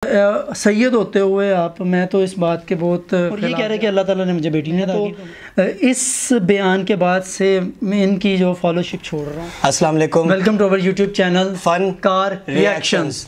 सैयद होते हुए आप, मैं तो इस बात के बहुत और ये कह रहे कि अल्लाह ताला ने मुझे बेटी ने तो इस बयान के बाद से मैं इनकी जो फॉलोशिप छोड़ रहा हूँ। अस्सलाम वालेकुम, welcome to our YouTube channel fun car reactions.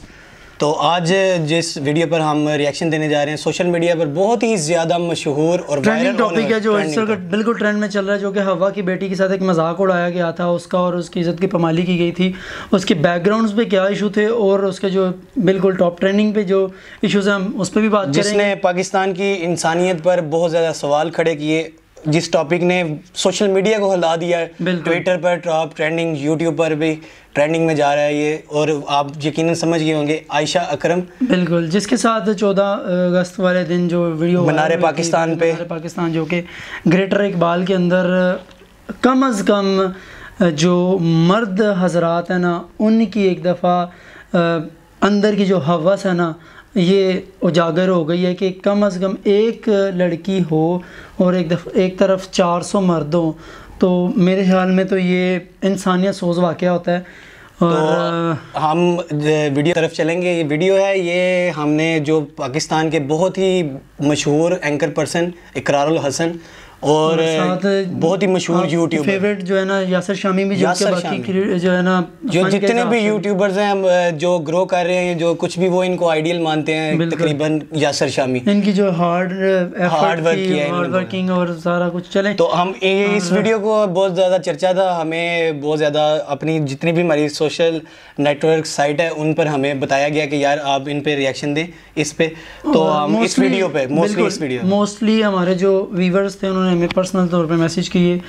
तो आज जिस वीडियो पर हम रिएक्शन देने जा रहे हैं, सोशल मीडिया पर बहुत ही ज़्यादा मशहूर और ट्रेंडिंग टॉपिक है जो इस वक्त बिल्कुल ट्रेंड में चल रहा है, जो कि हवा की बेटी के साथ एक मजाक उड़ाया गया था उसका और उसकी इज़्ज़त की पमाली की गई थी। उसके बैकग्राउंड्स पे क्या इशू थे और उसके जो बिल्कुल टॉप ट्रेंडिंग पे जो इशूज़ हैं हम उस पर भी बात करेंगे। जिसने पाकिस्तान की इंसानियत पर बहुत ज़्यादा सवाल खड़े किए, जिस टॉपिक ने सोशल मीडिया को हिला दिया, ट्विटर पर टॉप ट्रेंडिंग, यूट्यूब पर भी ट्रेंडिंग में जा रहा है ये, और आप यकीनन समझ गए होंगे आयशा अकरम, बिल्कुल, जिसके साथ 14 अगस्त वाले दिन जो वीडियो मनारे पाकिस्तान पे, मनारे पाकिस्तान जो कि ग्रेटर इकबाल के अंदर कम अज़ कम जो मर्द हजरात हैं ना, उनकी एक दफ़ा अंदर की जो हवस है ना ये उजागर हो गई है कि कम अज़ कम एक लड़की हो और एक तरफ 400 मर्द हो। तो मेरे ख्याल में तो ये इंसानियत सोज़ वाक़या होता है। और तो हम वीडियो तरफ चलेंगे। ये वीडियो है, ये हमने जो पाकिस्तान के बहुत ही मशहूर एंकर पर्सन इकरारुल हसन और बहुत ही मशहूर यूट्यूबर फेवरेट जो है ना यासर शामी भी, जो है ना जो जितने भी यूट्यूबर्स हैं जो ग्रो कर रहे हैं, जो कुछ भी वो इनको आइडियल मानते हैं तकरीबन यासर शामी, इनकी जो हार्ड वर्किंग और सारा कुछ चले। तो हम इस वीडियो को बहुत ज़्यादा चर्चा था, हमें बहुत ज़्यादा अपनी जितनी भी हमारी सोशल नेटवर्क साइट है उन पर हमें बताया गया कि यार आप इन पे रिएक्शन दें इस पे। तो हम इस वीडियो पे मोस्टली हमारे जो व्यूअर्स थे उन्होंने हमें पर्सनल तौर पे मैसेज किए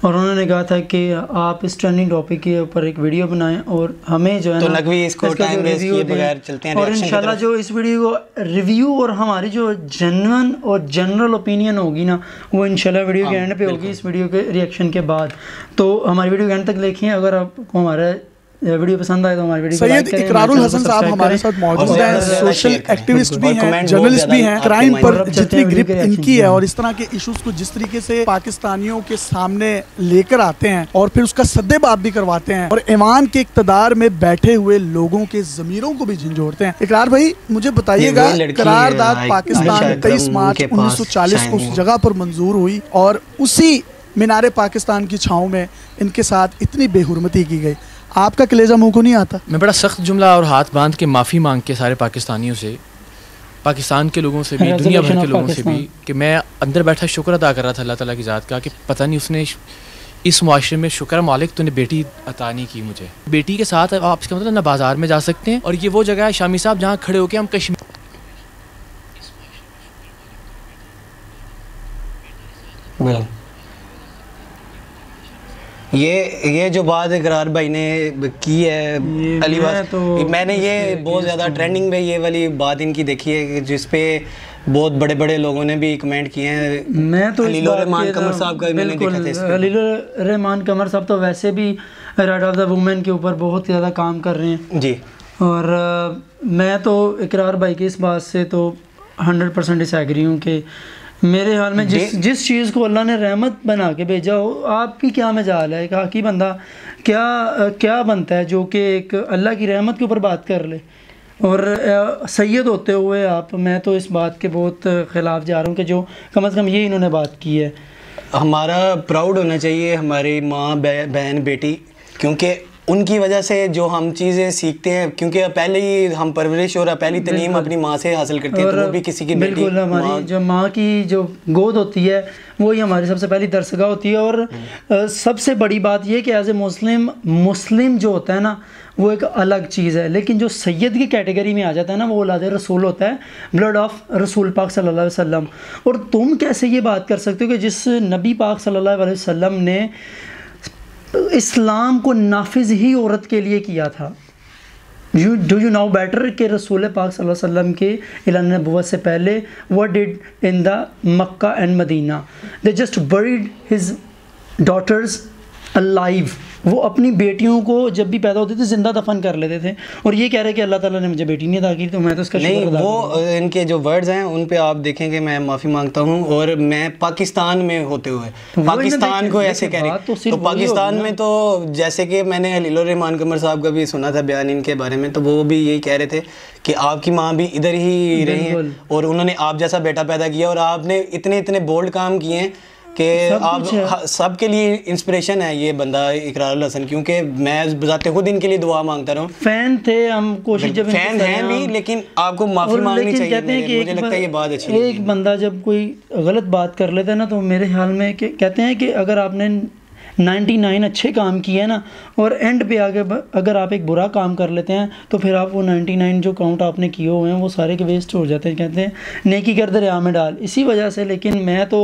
और उन्होंने कहा था कि आप इस ट्रेंडिंग टॉपिक के ऊपर एक वीडियो बनाएं और हमें जो है तो नकवी इसको टाइम वेस्ट किए बगैर चलते हैं और इंशाल्लाह जो इस वीडियो को रिव्यू और हमारी जो जेन्युइन और जनरल ओपिनियन होगी ना, वो इंशाल्लाह वीडियो के एंड पे होगी, इस वीडियो के रिएक्शन के बाद। तो हमारी वीडियो के एंड तक देखें। अगर आपको हमारा वीडियो पसंद आए तो हमारी वीडियो सैयद इकरारुल हसन साहब हमारे साथ मौजूद हैं, सोशल एक्टिविस्ट भी हैं, जर्नलिस्ट भी हैं। क्राइम पर जितनी ग्रिप इनकी है और इस तरह के इश्यूज को जिस तरीके से पाकिस्तानियों के सामने लेकर आते हैं और फिर उसका सद्देबाब भी करवाते हैं और ईवान के इक़्तिदार में बैठे हुए लोगों के ज़मीरों को भी झंझोड़ते हैं। इकरार भाई मुझे बताइएगा, करारदाद पाकिस्तान 23 मार्च 1940 को उस जगह पर मंजूर हुई और उसी मीनारे पाकिस्तान की छाँव में इनके साथ इतनी बेहुरमती की गई, आपका कलेजा मुंह को नहीं आता? मैं बड़ा सख्त जुमला और हाथ बांध के माफ़ी मांग के सारे पाकिस्तानियों से, पाकिस्तान के लोगों से भी, दुनिया भर के लोगों से भी, कि मैं अंदर बैठा शुक्र अदा कर रहा था अल्लाह ताला की ज़ात का कि पता नहीं उसने इस मुआशरे में, शुक्र मालिक तूने बेटी अता नहीं की मुझे। बेटी के साथ आप इसका मतलब ना बाज़ार में जा सकते हैं, और ये वो जगह है शामी साहब जहाँ खड़े होकर हम कश्मीर ये जो बात इकरार भाई ने की है तो मैंने ये बहुत ज़्यादा ट्रेंडिंग में ये वाली बात इनकी देखी है, जिस पे बहुत बड़े बड़े लोगों ने भी कमेंट किए हैं। मैं तो खलील रहमान कमर साहब का मैंने देखा था। खलील रहमान कमर साहब तो वैसे भी राइट ऑफ द वुमेन के ऊपर बहुत ज़्यादा काम कर रहे हैं जी, और मैं तो इकरार भाई की इस बात से तो 100% डिसएग्री हूँ कि मेरे ख्याल में जिस चीज़ को अल्लाह ने रहमत बना के भेजा हो, आपकी क्या मजाल है, कहा कि बंदा क्या बनता है जो कि एक अल्लाह की रहमत के ऊपर बात कर ले। और सैयद होते हुए आप, मैं तो इस बात के बहुत ख़िलाफ़ जा रहा हूँ कि जो कम अज़ कम ये इन्होंने बात की है। हमारा प्राउड होना चाहिए हमारी माँ बहन बेटी, क्योंकि उनकी वजह से जो हम चीज़ें सीखते हैं, क्योंकि पहले ही हम परवरिश और पहली तालीम अपनी माँ से हासिल करते हैं, तो वो भी किसी की बेटी, बिल्कुल हमारी जो माँ की जो गोद होती है वही हमारी सबसे पहली दरसगाह होती है। और सबसे बड़ी बात ये कि एज ए मुस्लिम जो होता है ना वो एक अलग चीज़ है, लेकिन जो सैयद की कैटेगरी में आ जाता है ना वो औलाद रसूल होता है, ब्लड ऑफ रसूल पाक सल्लल्लाहु अलैहि वसल्लम। और तुम कैसे ये बात कर सकते हो कि जिस नबी पाक सल्लल्लाहु अलैहि वसल्लम ने इस्लाम को नाफिज ही औरत के लिए किया था। डू यू नाउ बेटर कि रसूल पाक सल्लल्लाहु अलैहि वसल्लम के इलान नबुव्वत से पहले what did in the Mecca and Medina, they just buried his daughters alive वो अपनी बेटियों को जब भी पैदा होते थे ज़िंदा दफन कर लेते थे, और ये कह रहे कि अल्लाह ताला ने मुझे बेटी नहीं अता की, तो मैं तो इसका नहीं, वो इनके जो वर्ड्स हैं उन पे आप देखेंगे, मैं माफ़ी मांगता हूँ, और मैं पाकिस्तान में होते हुए पाकिस्तान को ऐसे कह रहे, तो पाकिस्तान में तो जैसे कि मैंने हलील रहमान कमर साहब का भी सुना था बयान इनके बारे में, तो वो भी यही कह रहे थे कि आपकी माँ भी इधर ही रही है और उन्होंने आप जैसा बेटा पैदा किया, और आपने इतने इतने बोल्ड काम किए हैं कि आप सबके लिए इंस्पिरेशन है ये बंदा इकरारुल हसन, क्योंकि मैं बजाते खुद इनके लिए दुआ मांगता रहा हूँ। फैन थे हम, कोशिश जब फैन हैं भी, लेकिन आपको माफ़ी मांगनी चाहिए। कहते हैं कि मुझे लगता है ये बात अच्छी है। एक बंदा जब कोई गलत बात कर लेता है ना, तो मेरे ख्याल में कहते हैं कि अगर आपने 99 अच्छे काम किए ना, और एंड पे आगे अगर आप एक बुरा काम कर लेते हैं, तो फिर आप वो 99 जो काउंट आपने किए हुए हैं वो सारे के वेस्ट हो जाते हैं। कहते हैं नेकी कर दरिया में डाल, इसी वजह से। लेकिन मैं तो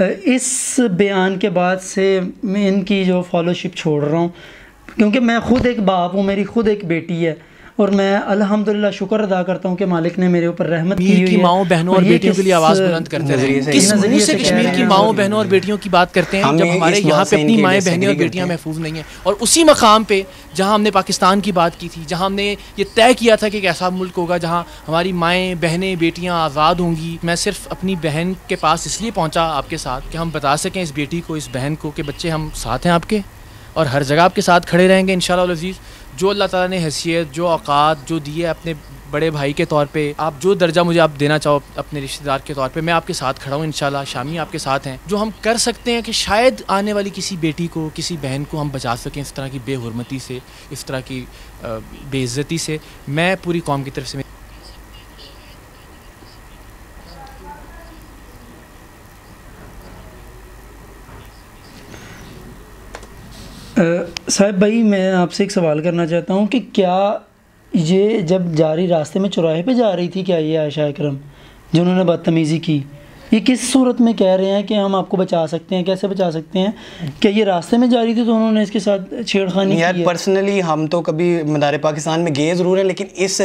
इस बयान के बाद से मैं इनकी जो फॉलोशिप छोड़ रहा हूँ, क्योंकि मैं ख़ुद एक बाप हूँ, मेरी ख़ुद एक बेटी है, और मैं अल्हम्दुलिल्लाह शुक्र अदा करता हूँ कि मालिक ने मेरे ऊपर रहमत की हुई है। माओं बहनों और बेटियों के लिए आवाज़ बुलंद करते हैं। किस मुंह से कश्मीर की माओं बहनों और बेटियों की बात करते हैं जब हमारे यहाँ पे अपनी माएँ बहनें और बेटियाँ महफूज नहीं हैं? और उसी मकाम पे जहाँ हमने पाकिस्तान की बात की थी, जहाँ हमने ये तय किया था कि एक ऐसा मुल्क होगा जहाँ हमारी माएँ बहनें बेटियाँ आज़ाद होंगी, मैं सिर्फ अपनी बहन के पास इसलिए पहुँचा आपके साथ कि हम बता सकें इस बेटी को, इस बहन को कि बच्चे हम साथ हैं आपके, और हर जगह आपके साथ खड़े रहेंगे इंशाअल्लाह अज़ीज़। जो अल्लाह ताला ने हैसियत, जो औकात जो दी है अपने बड़े भाई के तौर पे, आप जो दर्जा मुझे आप देना चाहो अपने रिश्तेदार के तौर पे, मैं आपके साथ खड़ा हूँ इंशाल्लाह। शामी आपके साथ हैं। जो हम कर सकते हैं कि शायद आने वाली किसी बेटी को, किसी बहन को हम बचा सकें इस तरह की बेहुरमती से, इस तरह की बेइज्जती से, मैं पूरी कौम की तरफ से साहिब भाई, मैं आपसे एक सवाल करना चाहता हूँ कि क्या ये जब जा रही रास्ते में चौराहे पे जा रही थी, क्या ये आयशा इकरम जिन्होंने बदतमीज़ी की, ये किस सूरत में कह रहे हैं कि हम आपको बचा सकते हैं, कैसे बचा सकते हैं? क्या ये रास्ते में जा रही थी तो उन्होंने इसके साथ छेड़खानी की? यार पर्सनली हम तो कभी मदार पाकिस्तान में गए ज़रूर हैं, लेकिन इस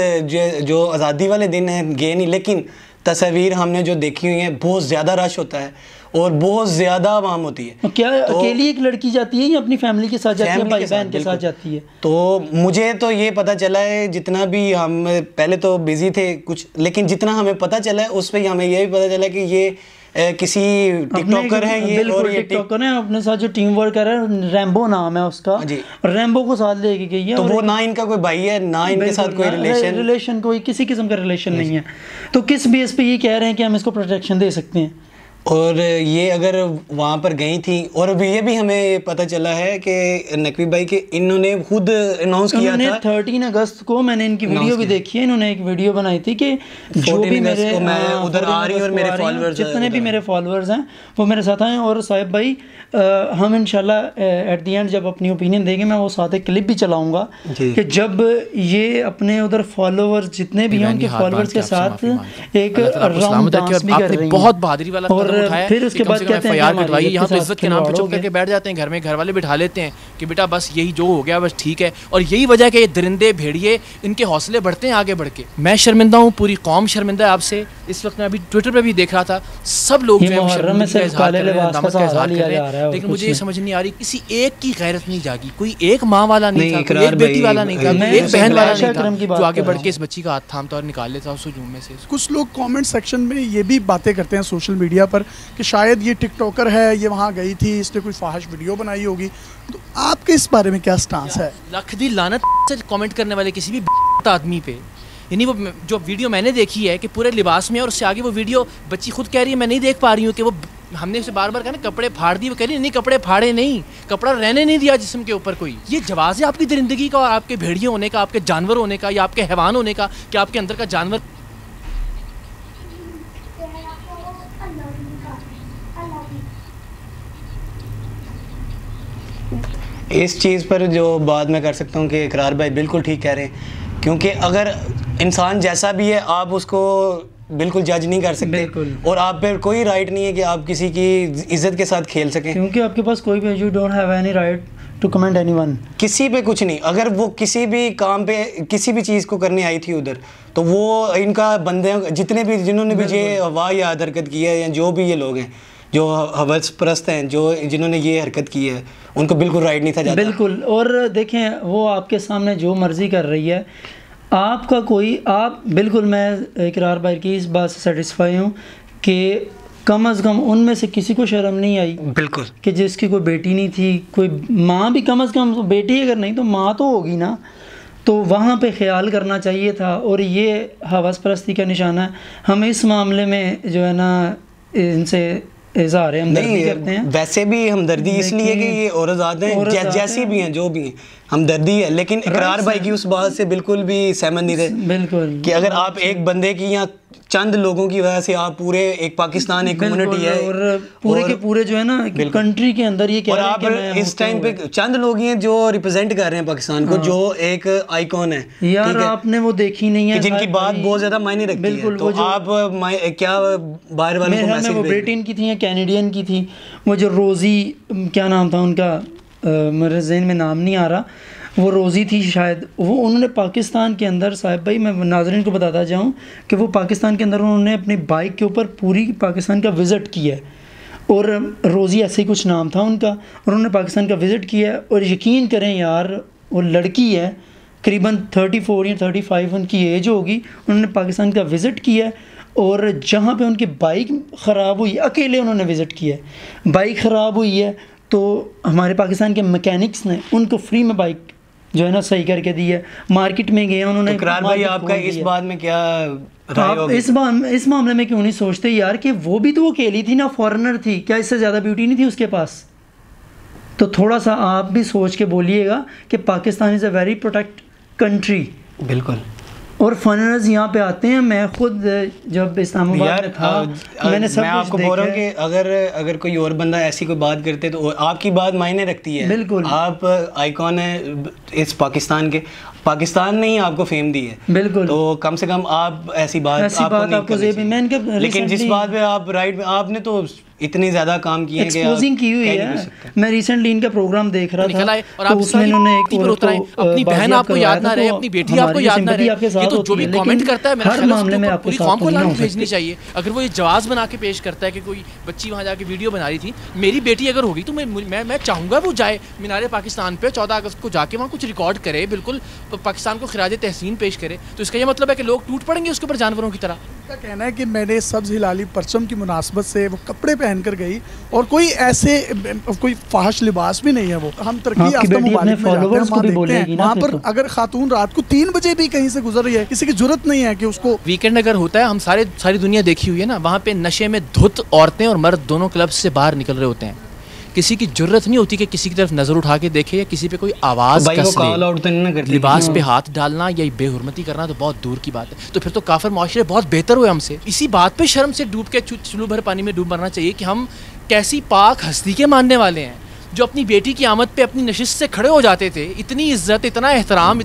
जो आज़ादी वाले दिन है गए नहीं, लेकिन तस्वीर हमने जो देखी हुई है बहुत ज़्यादा रश होता है और बहुत ज़्यादा आवाम होती है। क्या तो अकेली एक लड़की जाती है या अपनी फैमिली के साथ जाती है, भाई बहन के साथ जाती है? तो मुझे तो ये पता चला है, जितना भी हम पहले तो बिजी थे कुछ, लेकिन जितना हमें पता चला है उस पर हमें ये भी पता चला कि ये किसी टिकटॉकर है ये, और ये टिकटॉकर है अपने साथ जो टीम वर्क कर रहा है, रैम्बो नाम है उसका, रैम्बो को साथ लेके गई है। तो वो ना इनका कोई भाई है ना इनके साथ कोई रिलेशन कोई किसी किस्म का रिलेशन नहीं है, तो किस बेस पे ये कह रहे हैं कि हम इसको प्रोटेक्शन दे सकते हैं? और ये अगर वहाँ पर गई थी, और ये भी हमें पता चला है कि नकवी भाई के इन्होंने खुद अनाउंस किया था 13 अगस्त को, मैंने इनकी वीडियो भी देखी है, इन्होंने एक वीडियो बनाई थी कि जो भी मेरे उधर आ रही और मेरे फॉलोअर्स, जितने भी मेरे फॉलोअर्स हैं वो मेरे साथ आए। और साहिब भाई हम इंशाल्लाह एट दी एंड जब अपनी ओपिनियन देंगे, मैं वो साथ एक क्लिप भी चलाऊँगा कि जब ये अपने उधर फॉलोअर्स जितने भी हैं उनके फॉलोअर्स के साथ एक राउंड डांस भी कर रही हैं। बहुत बहादुरी वाला उठाया, फिर उसके बाद कहते हैं कटवाई, यहाँ तो इज्जत के नाम पे चुप करके बैठ जाते हैं, घर में घर वाले बिठा लेते हैं कि बेटा बस यही जो हो गया बस ठीक है। और यही वजह है कि ये दरिंदे भेड़िए इनके हौसले बढ़ते हैं आगे बढ़ के। मैं शर्मिंदा हूँ, पूरी कौम शर्मिंदा है आपसे। इस वक्त मैं अभी ट्विटर पे भी देख रहा था, सब लोग जो है, लेकिन मुझे ये समझ नहीं आ रही किसी एक की गैरत नहीं जागी, कोई एक माँ वाला नहीं था, एक बेटी वाला नहीं था, एक बहन वाला नहीं था जो आगे बढ़ के इस बच्ची का हाथ थामता और निकाल लेता उस हुजूम में से। कुछ लोग कमेंट सेक्शन में ये भी बातें करते हैं सोशल मीडिया पर कि शायद ये टिकटॉकर है, ये वहाँ गई थी, इसने कोई फाहिश वीडियो बनाई होगी, तो आपके इस बारे में क्या स्टांस है? लख दी लानत से कमेंट करने वाले किसी भी आदमी पे, यानी वो जो वीडियो मैंने देखी है कि पूरे लिबास में, और उससे आगे वो वीडियो बच्ची खुद कह रही है, मैं नहीं देख पा रही हूँ कि वो, हमने उसे बार बार कहा ना कपड़े फाड़ दिए, वो कह रही नहीं कपड़े फाड़े नहीं, कपड़ा रहने नहीं दिया जिस्म के ऊपर कोई। ये जवाज़ है आपकी दरिंदगी का और आपके भेड़िए होने का, आपके जानवर होने का या आपके हैवान होने का, कि आपके अंदर का जानवर। इस चीज़ पर जो बात मैं कर सकता हूँ कि इकरार भाई बिल्कुल ठीक कह रहे हैं, क्योंकि अगर इंसान जैसा भी है आप उसको बिल्कुल जज नहीं कर सकते, और आप पे कोई राइट नहीं है कि आप किसी की इज्जत के साथ खेल सकें, क्योंकि आपके पास कोई भी, you don't have any right to comment anyone, किसी पे कुछ नहीं। अगर वो किसी भी काम पे किसी भी चीज़ को करने आई थी उधर, तो वो इनका बंदे जितने भी जिन्होंने भी ये वाह या हरकत की है या जो भी ये लोग हैं, जो हवस परस्त हैं, जो जिन्होंने ये हरकत की है, उनको बिल्कुल राइट नहीं था जाता। बिल्कुल। और देखें वो आपके सामने जो मर्ज़ी कर रही है, आपका कोई आप बिल्कुल, मैं इकरार भाई की इस बात से सेटिस्फाई हूँ कि कम अज़ कम उनमें से किसी को शर्म नहीं आई बिल्कुल कि जिसकी कोई बेटी नहीं थी, कोई माँ भी कम अज़ कम, बेटी अगर नहीं तो माँ तो होगी ना, तो वहाँ पे ख्याल करना चाहिए था। और ये हवस परस्ती का निशाना है। हम इस मामले में जो है ना इनसे इज़हार हमदर्दी करते हैं। वैसे भी हमदर्दी इसलिए कि ये औरत हैं, जैसी भी हैं, जो भी हैं, हमदर्दी है। लेकिन इकरार भाई की उस बात से बिल्कुल भी सहमत नहीं थे। बिल्कुल कि अगर आप एक बंदे की या चंद लोगों की वजह से आप पूरे एक पाकिस्तान एक कम्युनिटी है और पूरे के पूरे जो है ना कंट्री के अंदर ये और आप इस टाइम पे चंद लोग हैं जो रिप्रेजेंट कर रहे हैं पाकिस्तान को, जो एक आइकॉन है यार, आपने वो देखी नहीं है जिनकी बात बहुत ज्यादा मायने रखती है। तो आप क्या बाहर वालों को मैसेज, वो ब्रिटेन की थी या कैनेडियन की थी, वो जो रोज़ी, क्या नाम था उनका, मेरे ज़हन में नाम नहीं आ रहा, वो रोज़ी थी शायद, वो उन्होंने पाकिस्तान के अंदर, साहिब भाई मैं नाज़रीन को बताता जाऊँ कि वो पाकिस्तान के अंदर उन्होंने अपनी बाइक के ऊपर पूरी पाकिस्तान का विज़िट किया है। और रोज़ी ऐसे ही कुछ नाम था उनका, और उन्होंने पाकिस्तान का विज़िट किया है। और यकीन करें यार, वो लड़की है, करीबन 34 या 35 उनकी एज होगी, उन्होंने पाकिस्तान का विज़िट किया है। और जहाँ पे उनकी बाइक ख़राब हुई, अकेले उन्होंने विज़िट किया है, बाइक ख़राब हुई है तो हमारे पाकिस्तान के मैकेनिक्स ने उनको फ्री में बाइक जो है ना सही करके दी है। मार्केट में गए उन्होंने। इकरार भाई आपका इस बात में क्या राय होगी? इस मामले में क्यों नहीं सोचते यार कि वो भी तो अकेली थी ना, फॉरेनर थी, क्या इससे ज़्यादा ब्यूटी नहीं थी उसके पास? तो थोड़ा सा आप भी सोच के बोलिएगा कि Pakistan is a very protect country. बिल्कुल। और फॉरेनर्स यहाँ पे आते हैं। मैं खुद जब इस्लामाबाद में था, मैंने सब मैं आपको बोल रहा हूँ कि अगर कोई और बंदा ऐसी कोई बात करते तो आपकी बात मायने रखती है। बिल्कुल। आप आइकॉन है इस पाकिस्तान के, पाकिस्तान ने ही आपको फेम दी है। बिल्कुल। तो कम से कम आप ऐसी बात आपको नहीं करनी चाहिए। लेकिन जिस बात पे आप राइट, आपने तो इतनी ज्यादा काम किए हैं कि एक्सपोजिंग की हुई है। मैं रिसेंटली इनका प्रोग्राम देख रहा था और आप उसमें इन्होंने एक अपनी बहन आपको याद ना रहे, अपनी बेटी आपको याद ना रहे, ये तो जो भी कमेंट करता है मेरे ख्याल में उसको पूरी कौम को लानत भेजनी चाहिए। अगर वो ये जवाब बना के पेश करता है कि कोई बच्ची वहाँ जाके वीडियो बना रही थी, मेरी बेटी अगर होगी तो मैं चाहूँगा वो जाए मीनारे पाकिस्तान पे 14 अगस्त को जाके वहाँ कुछ रिकॉर्ड करे, बिल्कुल पाकिस्तान को खिराज तहसीन पेश करे। तो इसका ये मतलब है कि लोग टूट पड़ेंगे उसके ऊपर जानवरों की तरह। क्या कहना है कि मैंने सब्ज़ हिलाली परचम की मुनासबत से वो कपड़े पहन कर गई और कोई ऐसे कोई फाहिश लिबास भी नहीं है। वो हम तरक्की याफ्ता मुमालिक में जाते हैं, वहाँ देखते हैं, वहाँ पर अगर खातून रात को 3 बजे भी कहीं से गुजर रही है, किसी की जरूरत नहीं है कि उसको। वीकेंड अगर होता है, हम सारी दुनिया देखी हुई है ना, वहाँ पे नशे में धुत औरतें और मर्द दोनों क्लब से बाहर निकल रहे होते हैं। किसी की जरूरत नहीं होती कि किसी की तरफ नजर उठा के देखे या किसी पे कोई आवाज कस ले। लिबास पे हाथ डालना या बेहुरमती करना तो बहुत दूर की बात है। तो फिर तो काफिर मुआशरे बहुत बेहतर हुए हमसे। इसी बात पे शर्म से डूब के चुल्लू भर पानी में डूब मरना चाहिए कि हम कैसी पाक हस्ती के मानने वाले हैं, जो अपनी बेटी की आमद पे अपनी नशिस्त से खड़े हो जाते थे। इतनी इज्जत, इतना एहतराम।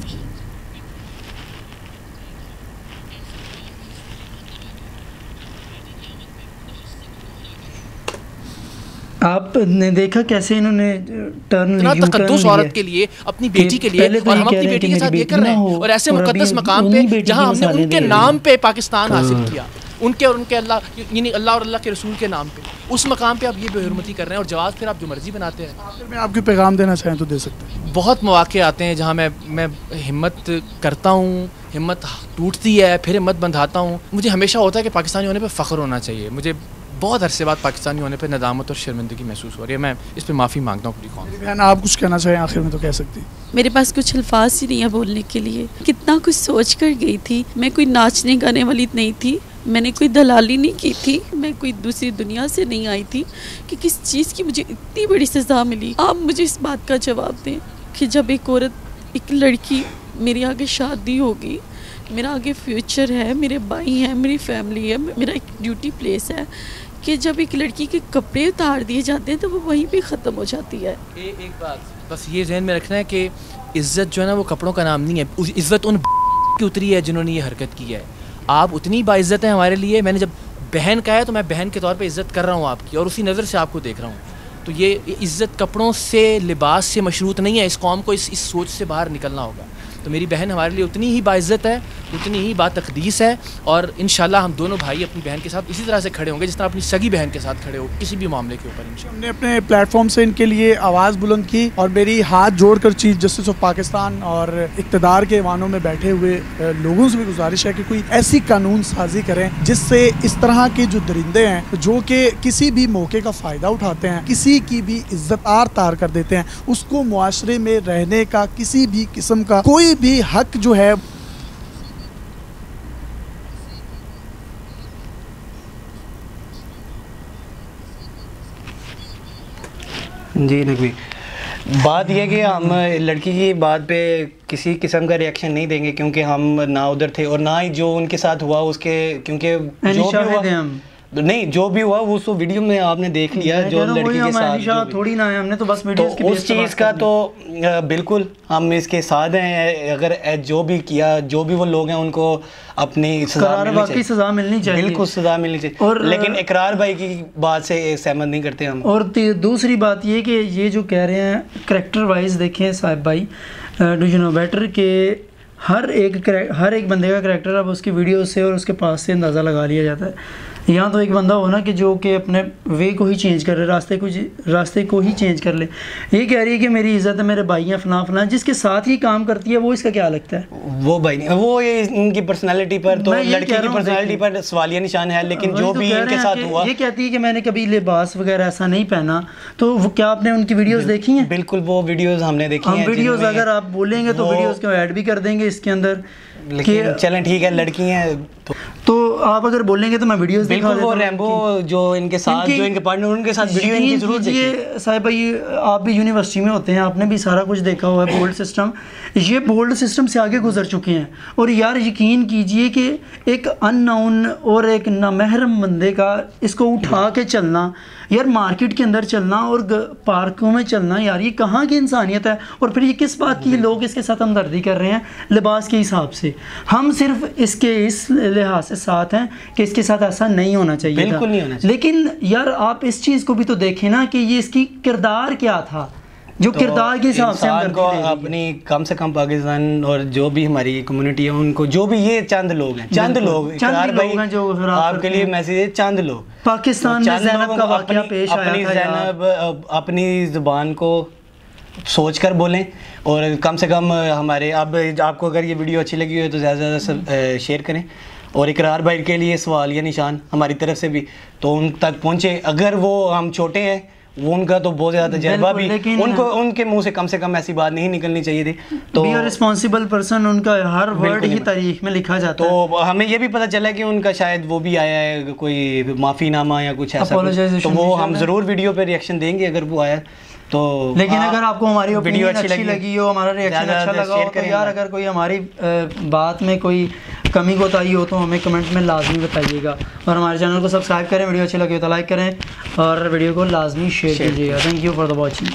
आपने देखा कैसे इन्होंने इतना तकद्दुस औरत के लिए, अपनी बेटी के लिए, और हम अपनी बेटी के साथ ये कर रहे हैं। और ऐसे मुकद्दस मकाम पे जहां हमने उनके नाम पे पाकिस्तान हासिल किया, उनके और उनके अल्लाह, यानी अल्लाह और अल्लाह के रसूल के नाम पे, उस मकाम पे आप ये बेहुरमती कर रहे हैं और जवाब फिर आप जो मर्जी बनाते हैं। आखिर में आपके पैगाम देना चाहें तो दे सकते हैं। बहुत मौके आते हैं जहाँ मैं हिम्मत करता हूँ, हिम्मत टूटती है, फिर हिम्मत बंधाता हूँ। मुझे हमेशा होता है कि पाकिस्तानी होने पर फ़ख्र होना चाहिए। मुझे बहुत अरसे बाद पाकिस्तानी होने पर नदामत और शर्मिंदगी महसूस हो रही है। मैं इस पर माफ़ी मांगता हूँ पूरी कौम। बहन आप कुछ कहना चाहें आखिर में तो कह सकती। मेरे पास कुछ अल्फाज ही नहीं है बोलने के लिए। कितना कुछ सोच कर गई थी। मैं कोई नाचने गाने वाली नहीं थी, मैंने कोई दलाली नहीं की थी, मैं कोई दूसरी दुनिया से नहीं आई थी कि किस चीज़ की मुझे इतनी बड़ी सज़ा मिली। आप मुझे इस बात का जवाब दें कि जब एक औरत, एक लड़की, मेरी आगे शादी होगी, मेरा आगे फ्यूचर है, मेरे भाई हैं, मेरी फैमिली है, मेरा एक ड्यूटी प्लेस है, कि जब एक लड़की के कपड़े उतार दिए जाते हैं तो वो वहीं पे ख़त्म हो जाती है। एक बात बस ये जहन में रखना है कि इज़्ज़त जो है ना वो कपड़ों का नाम नहीं है। इज़्ज़त उन की उतरी है जिन्होंने ये हरकत की है। आप उतनी बाइज़्ज़त हैं हमारे लिए। मैंने जब बहन कहा है तो मैं बहन के तौर पे इज़्ज़त कर रहा हूँ आपकी, और उसी नज़र से आपको देख रहा हूँ। तो ये इज़्ज़त कपड़ों से, लिबास से मशरूत नहीं है। इस कौम को इस सोच से बाहर निकलना होगा। तो मेरी बहन हमारे लिए उतनी ही बाइज़्ज़त है, उतनी ही बातक़दीस है, और इंशाल्लाह हम दोनों भाई अपनी बहन के साथ इसी तरह से खड़े होंगे जिस तरह अपनी सगी बहन के साथ खड़े हो किसी भी मामले के ऊपर। हमने अपने प्लेटफॉर्म से इनके लिए आवाज़ बुलंद की और मेरी हाथ जोड़कर चीफ जस्टिस ऑफ पाकिस्तान और इक़्तिदार के वानों में बैठे हुए लोगों से भी गुजारिश है कि कोई ऐसी कानून साजी करें जिससे इस तरह के जो दरिंदे हैं जो कि किसी भी मौके का फ़ायदा उठाते हैं, किसी की भी इज्जत आर तार कर देते हैं, उसको मुआशरे में रहने का किसी भी किस्म का कोई भी हक जो है। जी नकवी, बात यह कि हम लड़की की बात पे किसी किस्म का रिएक्शन नहीं देंगे क्योंकि हम ना उधर थे और ना ही जो उनके साथ हुआ उसके, क्योंकि जो भी हुआ नहीं, जो भी हुआ वो तो वीडियो में आपने देख लिया जो लड़की के साथ थोड़ी ना है, हमने तो बस वीडियोस की उस चीज़ का तो बिल्कुल हम इसके साथ हैं। अगर जो भी किया, जो भी वो लोग हैं उनको अपनी सज़ा मिलनी चाहिए, बिल्कुल सज़ा मिलनी चाहिए। और लेकिन इकरार भाई की बात से सहमत नहीं करते हम। और दूसरी बात ये कि ये जो कह रहे हैं करैक्टर वाइज देखें साहिब भाई, डू यू नो बेटर के हर एक बंदे का करैक्टर अब उसकी वीडियो से और उसके पास से अंदाज़ा लगा लिया जाता है। यहाँ तो एक बंदा हो ना कि जो कि अपने वे को ही चेंज कर रहे, रास्ते को ही चेंज कर ले। ये कह रही है कि मेरी इज़्ज़त है, मेरे भाई हैं फलां फलां, जिसके साथ ही काम करती है वो इसका क्या लगता है? वो भाई नहीं, वो ये इनकी पर्सनालिटी पर तो लड़की की पर्सनालिटी पर सवालिया निशान है। लेकिन जो भी इनके साथ हुआ, ये कहती है कि मैंने कभी लिबास वगैरह ऐसा नहीं पहना, तो वो क्या आपने उनकी वीडियोस देखी हैं? बिल्कुल, वो वीडियोस हमने देखी हैं। वीडियोस अगर आप बोलेंगे तो वीडियोस को ऐड भी कर देंगे इसके अंदर। लेकिन चलें ठीक है, लड़की हैं तो आप अगर बोलेंगे तो मैं वीडियोस दिखा देता हूं। वो रैम्बो जो इनके साथ जो इनके पार्टनर उनके साथ वीडियो इनकी जरूर देखिए। साहिब भाई आप भी यूनिवर्सिटी में होते हैं, आपने भी सारा कुछ देखा हुआ है। बोल्ड सिस्टम, ये बोल्ड सिस्टम से आगे गुजर चुके हैं। और यार यकीन कीजिए कि एक अननोन और एक नामहरम बंदे का इसको उठा के चलना, यार मार्केट के अंदर चलना और पार्कों में चलना, यार ये कहाँ की इंसानियत है? और फिर ये किस बात की लोग इसके साथ हमदर्दी कर रहे हैं लिबास के हिसाब से? हम सिर्फ इसके इस लिहाज से साथ हैं कि इसके साथ ऐसा नहीं होना चाहिए, बिल्कुल नहीं होना चाहिए। लेकिन यार आप इस चीज़ को भी तो देखें ना कि ये इसकी किरदार क्या था, जो तो किरदार के हिसाब से हम को अपनी कम से कम पाकिस्तान और जो भी हमारी कम्युनिटी है उनको, जो भी ये चंद लोग हैं, चंद लोग हैं जो आपके लिए मैसेज है, चंद लोग पाकिस्तान में ज़ैनब का वाक़या पेश आया था। ज़ैनब अपनी ज़ुबान को सोच कर बोलें और कम से कम हमारे, अब आपको अगर ये वीडियो अच्छी लगी हो तो ज़्यादा से ज़्यादा शेयर करें। और इकरार भाई के लिए सवाल या निशान हमारी तरफ से भी तो उन तक पहुँचे। अगर वो हम छोटे हैं, वो उनका तो बहुत ज़्यादा तजर्बा भी, उनको उनके मुंह से कम ऐसी बात नहीं निकलनी चाहिए थी। तो रिस्पॉन्सिबल पर्सन, उनका हर वर्ड ही तारीख में लिखा जाता है। तो हमें ये भी पता चला कि उनका शायद वो भी आया है कोई माफ़ीनामा या कुछ ऐसा, तो वो हम ज़रूर वीडियो पे रिएक्शन देंगे अगर वो आया तो। लेकिन अगर आपको हमारी वीडियो अच्छी लगी हो, हमारा रिएक्शन अच्छा लगा हो, तो यार अगर कोई हमारी बात में कोई कमी कोताही हो तो हमें कमेंट में लाजमी बताइएगा। और हमारे चैनल को सब्सक्राइब करें, वीडियो अच्छी लगी हो तो लाइक करें और वीडियो को लाजमी शेयर कीजिएगा। Thank you for the watching.